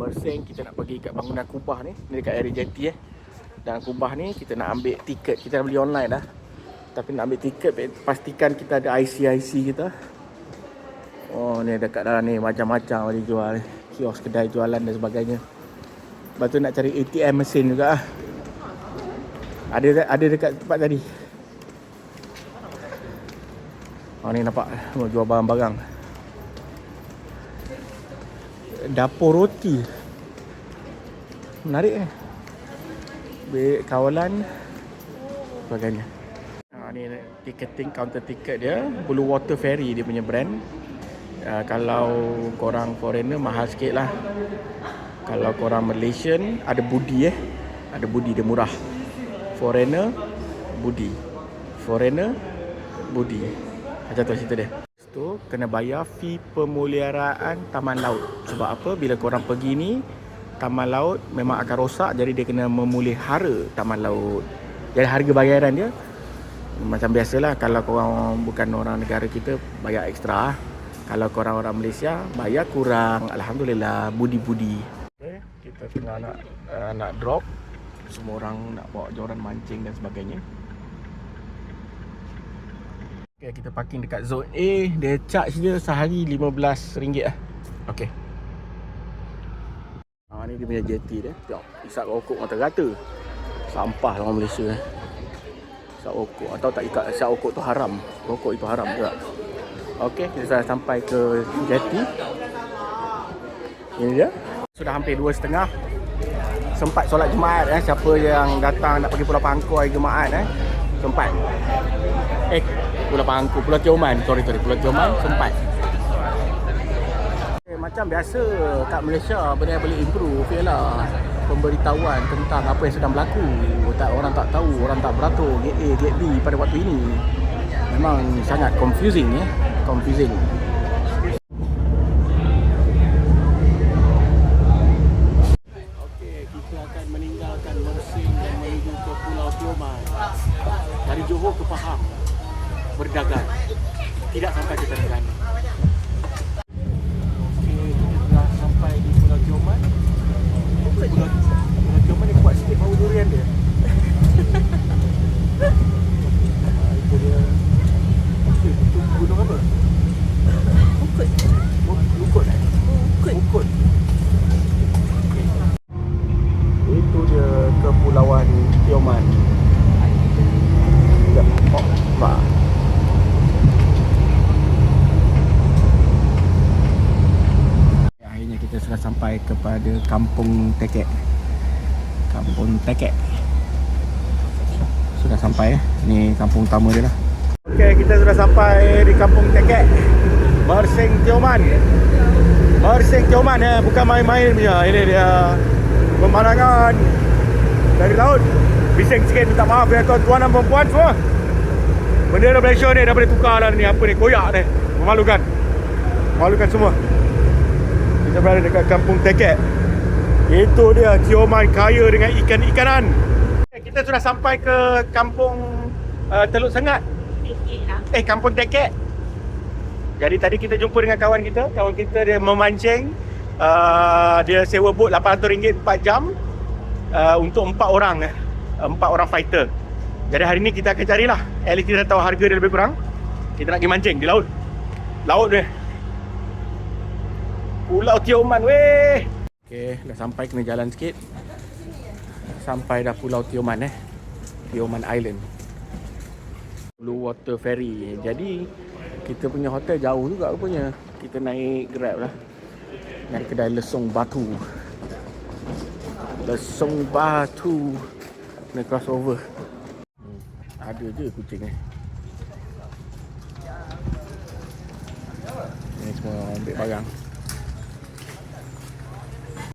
Mersing kita nak pergi kat bangunan Kubah ni. Ni dekat area jetty Dan Kubah ni kita nak ambil tiket. Kita dah beli online dah. Tapi nak ambil tiket, pastikan kita ada IC kita. Oh, ni dekat dalam ni macam-macam dia jual ni. Kios kedai jualan dan sebagainya. Lepas tu nak cari ATM mesin juga. Ada dekat tempat tadi. Oh, ni nampak mau jual barang-barang. Dapur roti. Menarik kawalan sebagainya. Ni ticketing, counter tiket dia Blue Water Ferry dia punya brand. Kalau korang foreigner mahal sikit lah. Kalau korang Malaysian ada Budi ada Budi dia murah. Foreigner Budi. Foreigner Budi. Macam tu cerita dia. Lepas tu kena bayar fee pemeliharaan taman laut. Sebab apa? Bila korang pergi ni taman laut memang akan rosak, jadi dia kena memelihara taman laut. Jadi harga bayaran dia macam biasalah, kalau korang bukan orang negara kita bayar ekstra. Kalau korang orang Malaysia bayar kurang. Alhamdulillah, budi-budi. Okay, kita tengah nak drop. Semua orang nak bawa joran mancing dan sebagainya. Okay, kita parking dekat zone A. Dia charge dia sehari RM15 lah. Okay. Ni dia punya jetty dia. Tengok, isap rokok rata-rata. Sampah orang Malaysia isap rokok. Atau tak ikat isap rokok tu haram. Rokok itu haram juga. Okey, kita dah sampai ke jetty. Ini dia. Sudah hampir 2.30. Sempat solat Jumaat siapa yang datang nak pergi Pulau Pangkor hari Jumaat sempat. Pulau Pangkor, Pulau Tioman. Sorry, Pulau Tioman sempat. Macam biasa kat Malaysia, benda yang boleh improve ialah pemberitahuan tentang apa yang sedang berlaku. Orang tak tahu, orang tak beratur gate A, gate B pada waktu ini. Memang sangat confusing confusing. Okey, kita akan meninggalkan Mersing dan menuju ke Pulau Tioman. Dari Johor ke Pahang berdagang. Tidak sampai ke Terengganu. Pulau Tioman ni kuat sikit bau durian dia. Itu dia. Itu gunung apa? Ukut. Ukut Ukut. Itu dia Kepulauan Tioman. Nampak. Akhirnya kita sudah sampai kepada Kampung Tekek. Kampung Tekek. Sudah sampai Ni kampung utama dia lah. Okey, kita sudah sampai di Kampung Tekek. Mersing Tioman. Mersing Tioman bukan main-main punya. Ini dia pemandangan dari laut. Bising sikit, minta maaf ya tuan-tuan dan perempuan semua. Bendera Malaysia ni dah boleh tukar lah ni. Apa ni, koyak ni. Memalukan. Memalukan semua. Kita berada dekat Kampung Tekek. Itu dia Tioman kaya dengan ikan-ikanan. Kita sudah sampai ke Kampung Teluk Sengat. Kampung Tekek. Jadi tadi kita jumpa dengan kawan kita. Kawan kita dia memancing. Dia sewa bot RM800 4 jam untuk 4 orang. 4 orang fighter. Jadi hari ni kita akan carilah. At least kita tahu harga dia lebih kurang. Kita nak pergi mancing di laut. Laut dia. Pulau Tioman weh. Okey, dah sampai, kena jalan sikit. Sampai dah Pulau Tioman Tioman Island. Blue Water Ferry. Jadi kita punya hotel jauh juga rupanya. Kita naik Grab lah. Naik kedai Lesung Batu. Lesung Batu. Kena crossover. Ada je kucing ni. Ni semua ambil barang.